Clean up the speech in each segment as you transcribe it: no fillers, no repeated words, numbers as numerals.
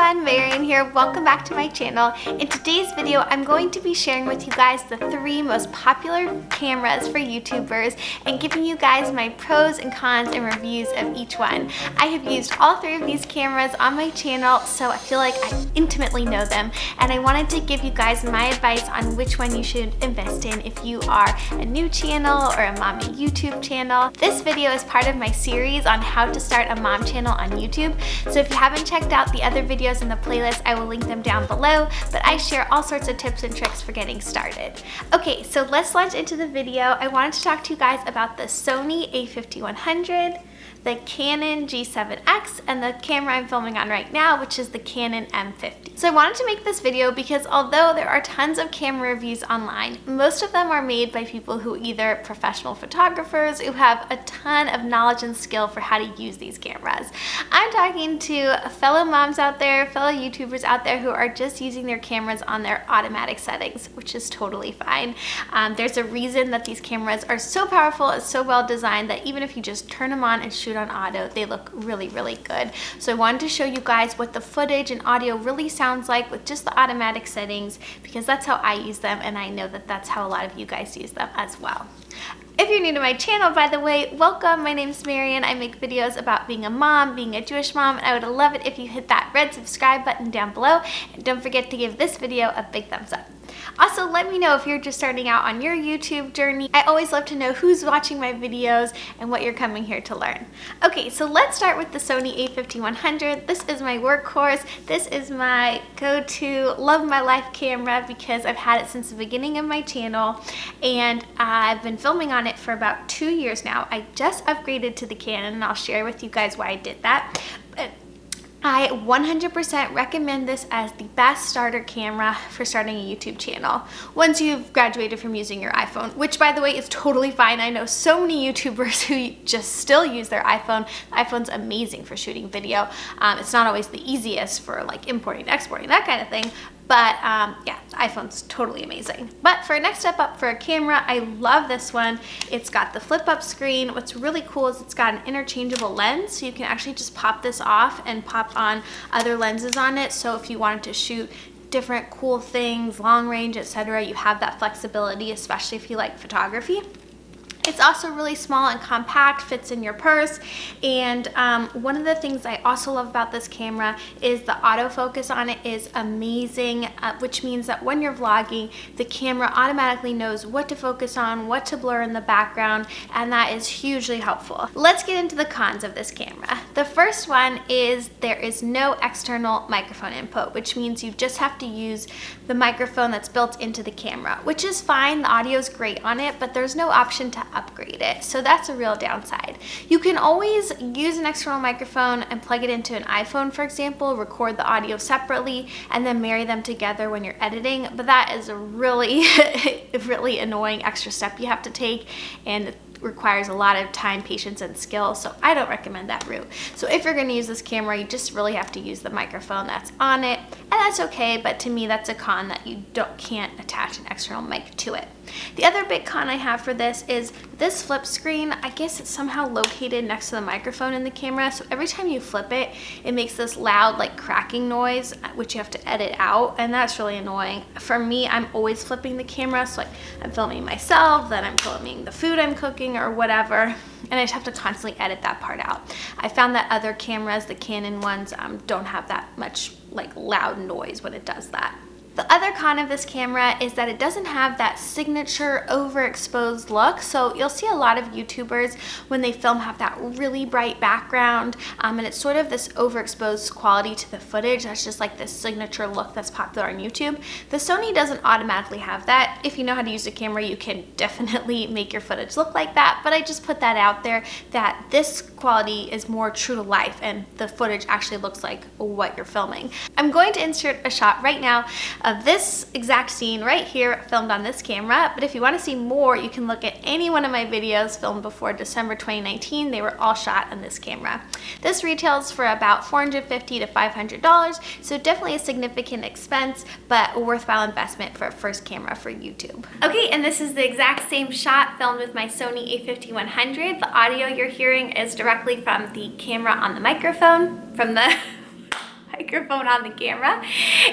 everyone, Marian here. Welcome back to my channel. In today's video, I'm going to be sharing with you guys the 3 most popular cameras for YouTubers and giving you guys my pros and cons and reviews of each one. I have used all 3 of these cameras on my channel, so I feel like I intimately know them, and I wanted to give you guys my advice on which one you should invest in if you are a new channel or a mommy YouTube channel. This video is part of my series on how to start a mom channel on YouTube, so if you haven't checked out the other videos in the playlist, I will link them down below, but I share all sorts of tips and tricks for getting started. Okay, so let's launch into the video. I wanted to talk to you guys about the Sony A5100, the Canon G7X, and the camera I'm filming on right now, which is the Canon M50. So I wanted to make this video because although there are tons of camera reviews online, most of them are made by people who either professional photographers who have a ton of knowledge and skill for how to use these cameras. I'm talking to fellow moms out there, fellow YouTubers out there who are just using their cameras on their automatic settings, which is totally fine. There's a reason that these cameras are so powerful and so well designed that even if you just turn them on and shoot on auto, they look really, really good. So I wanted to show you guys what the footage and audio really sounds like with just the automatic settings, because that's how I use them, and I know that that's how a lot of you guys use them as well. If you're new to my channel, by the way, welcome. My name is Marian. I make videos about being a mom, being a Jewish mom, and I would love it if you hit that red subscribe button down below, and don't forget to give this video a big thumbs up. Also, let me know if you're just starting out on your YouTube journey. I always love to know who's watching my videos and what you're coming here to learn. Okay, so let's start with the Sony A5100. This is my workhorse. This is my go-to, love my life camera because I've had it since the beginning of my channel, and I've been filming on it for about 2 years now. I just upgraded to the Canon, and I'll share with you guys why I did that. But I 100% recommend this as the best starter camera for starting a YouTube channel once you've graduated from using your iPhone, which by the way is totally fine. I know so many YouTubers who just still use their iPhone. The iPhone's amazing for shooting video. It's not always the easiest for like importing, exporting, that kind of thing. But yeah, the iPhone's totally amazing. But for a next step up for a camera, I love this one. It's got the flip up screen. What's really cool is it's got an interchangeable lens, so you can actually just pop this off and pop on other lenses on it. So if you wanted to shoot different cool things, long range, etc., you have that flexibility, especially if you like photography. It's also really small and compact, fits in your purse, and one of the things I also love about this camera is the autofocus on it is amazing, which means that when you're vlogging, the camera automatically knows what to focus on, what to blur in the background, and that is hugely helpful. Let's get into the cons of this camera. The first one is there is no external microphone input, which means you just have to use the microphone that's built into the camera, which is fine. The audio is great on it, but there's no option to upgrade it, so that's a real downside. You can always use an external microphone and plug it into an iPhone, for example, record the audio separately, and then marry them together when you're editing, but that is a really, really annoying extra step you have to take, and it requires a lot of time, patience, and skill, so I don't recommend that route. So if you're going to use this camera, you just really have to use the microphone that's on it, and that's okay, but to me that's a con that you can't attach an external mic to it. The other big con I have for this is this flip screen. I guess it's somehow located next to the microphone in the camera, so every time you flip it, it makes this loud like cracking noise, which you have to edit out, and that's really annoying. For me, I'm always flipping the camera, so like I'm filming myself, then I'm filming the food I'm cooking or whatever, and I just have to constantly edit that part out. I found that other cameras, the Canon ones, don't have that much like loud noise when it does that. The other con of this camera is that it doesn't have that signature overexposed look. So you'll see a lot of YouTubers when they film have that really bright background, and it's sort of this overexposed quality to the footage. That's just like this signature look that's popular on YouTube. The Sony doesn't automatically have that. If you know how to use the camera, you can definitely make your footage look like that, but I just put that out there that this quality is more true to life and the footage actually looks like what you're filming. I'm going to insert a shot right now of this exact scene right here filmed on this camera, but if you want to see more, you can look at any one of my videos filmed before December 2019. They were all shot on this camera. This retails for about $450 to $500, so definitely a significant expense, but a worthwhile investment for a first camera for YouTube. Okay, and this is the exact same shot filmed with my Sony A5100. The audio you're hearing is directly from the camera on the microphone, from the microphone on the camera,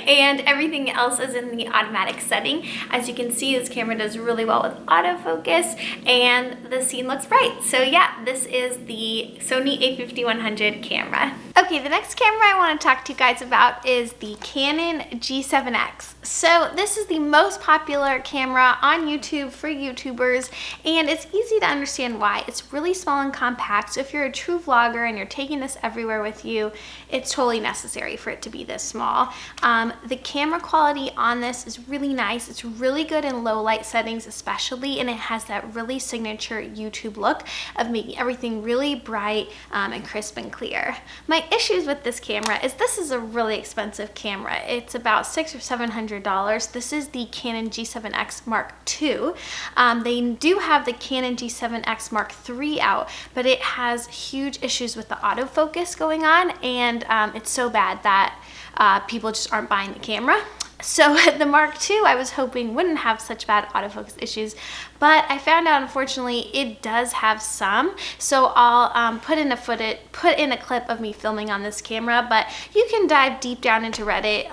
and everything else is in the automatic setting. As you can see, this camera does really well with autofocus, and the scene looks bright. So yeah, this is the Sony A5100 camera. Okay, the next camera I want to talk to you guys about is the Canon G7X. So this is the most popular camera on YouTube for YouTubers, and it's easy to understand why. It's really small and compact, so if you're a true vlogger and you're taking this everywhere with you, it's totally necessary for it to be this small. The camera quality on this is really nice. It's really good in low light settings especially, and it has that really signature YouTube look of making everything really bright and crisp and clear. My issues with this camera is this is a really expensive camera. It's about $600 or $700. This is the Canon G7X Mark II. They do have the Canon G7X Mark III out, but it has huge issues with the autofocus going on, and it's so bad that people just aren't buying the camera. So the Mark II I was hoping wouldn't have such bad autofocus issues, but I found out unfortunately it does have some. So I'll put in a clip of me filming on this camera, but you can dive deep down into Reddit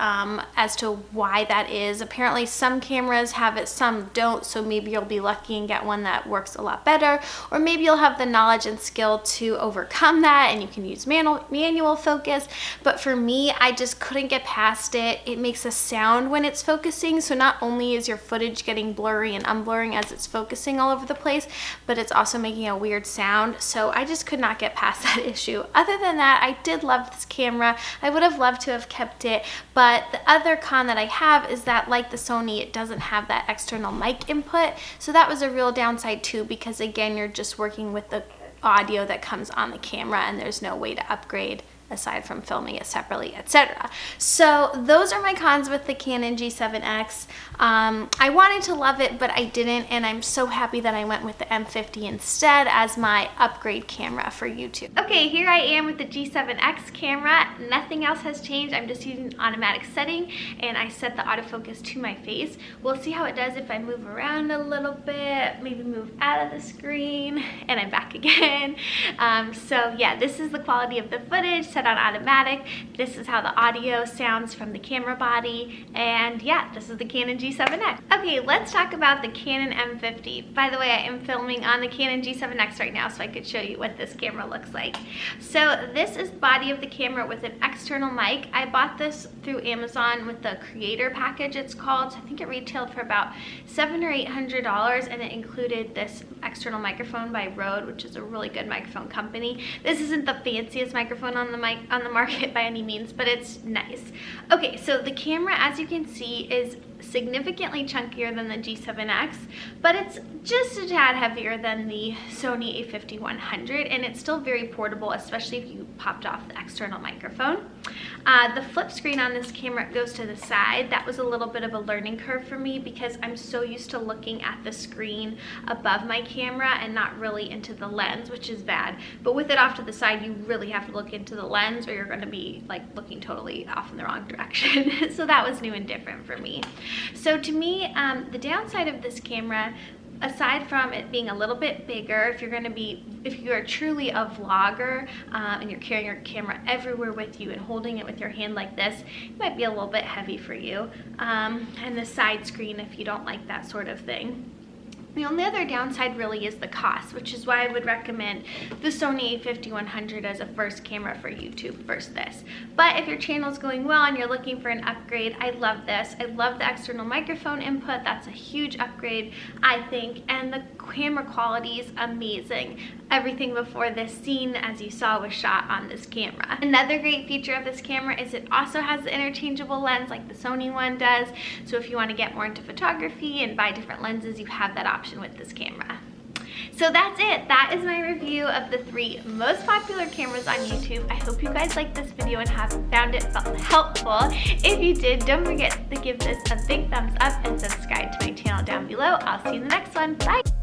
as to why that is. Apparently some cameras have it, some don't, so maybe you'll be lucky and get one that works a lot better, or maybe you'll have the knowledge and skill to overcome that and you can use manual focus. But for me, I just couldn't get past it. It makes a sound when it's focusing, so not only is your footage getting blurry and unblurring as it's focusing all over the place, but it's also making a weird sound, so I just could not get past that issue. Other than that, I did love this camera. I would have loved to have kept it, but the other con that I have is that, like the Sony, it doesn't have that external mic input, so that was a real downside too, because again, you're just working with the audio that comes on the camera and there's no way to upgrade aside from filming it separately, etc. So those are my cons with the Canon G7X. I wanted to love it, but I didn't, and I'm so happy that I went with the M50 instead as my upgrade camera for YouTube. Okay, here I am with the G7X camera. Nothing else has changed. I'm just using an automatic setting, and I set the autofocus to my face. We'll see how it does if I move around a little bit, maybe move out of the screen, and I'm back again. So yeah, this is the quality of the footage set on automatic. This is how the audio sounds from the camera body, and yeah, this is the Canon G7X. Okay, let's talk about the Canon M50. By the way, I am filming on the Canon G7X right now, so I could show you what this camera looks like. So this is the body of the camera with an external mic. I bought this through Amazon with the creator package, it's called. I think it retailed for about $700 or $800, and it included this external microphone by Rode, which is a really good microphone company. This isn't the fanciest microphone on the market by any means, but it's nice. Okay, so the camera, as you can see, is significantly chunkier than the G7X, but it's just a tad heavier than the Sony A5100, and it's still very portable, especially if you popped off the external microphone. The flip screen on this camera goes to the side. That was a little bit of a learning curve for me because I'm so used to looking at the screen above my camera and not really into the lens, which is bad. But with it off to the side, you really have to look into the lens or you're going to be like looking totally off in the wrong direction. So that was new and different for me. So to me, the downside of this camera, aside from it being a little bit bigger, if you are truly a vlogger and you're carrying your camera everywhere with you and holding it with your hand like this, it might be a little bit heavy for you. And the side screen, if you don't like that sort of thing. The only other downside really is the cost, which is why I would recommend the Sony A5100 as a first camera for YouTube versus this. But if your channel's going well and you're looking for an upgrade, I love this. I love the external microphone input. That's a huge upgrade, I think, and the camera quality is amazing. Everything before this scene, as you saw, was shot on this camera. Another great feature of this camera is it also has the interchangeable lens like the Sony one does. So if you want to get more into photography and buy different lenses, you have that option with this camera. So that's it. That is my review of the 3 most popular cameras on YouTube. I hope you guys liked this video and have found it helpful. If you did, don't forget to give this a big thumbs up and subscribe to my channel down below. I'll see you in the next one. Bye!